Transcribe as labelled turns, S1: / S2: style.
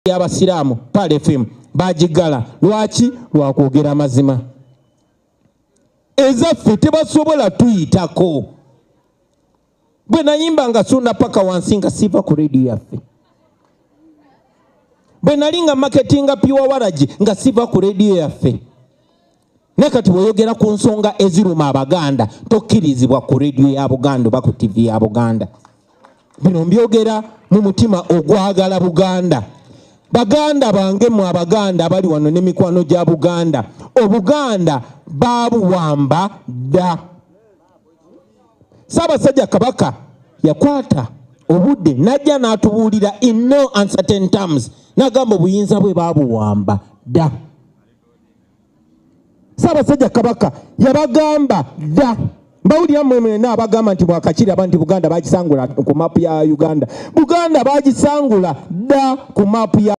S1: y'abasiraamu Pale FM bagigala lwaki lwakwogera mazima ezaffe tebasobola tuyitako bwe nayimba nga sunda paka wansi nga siva ku radio yaffe bwe nalinga marketinga piwa waraji nga siva ku radio yaffe nekati bweyogera ku nsonga eziruma abaganda tokkirizibwa ku radio ya Buganda oba ku TV ya Buganda bino mbyogera mu mutima ogwagala Buganda baganda bange mu abaganda bali wano n'emikwano gya Buganda obuganda babuwamba dda Ssaabasajja Kabaka yakwata obudde najja n'atubuulira in no uncertain terms n'agamba obuyinza bwe babuwamba dda Ssaabasajja Kabaka yabagamba dda mbawulira mmwe n'abagamba nti bwakakiraba nti Buganda bagisangula ku mapu ya Uganda Buganda bagisangula dda ku mapu ya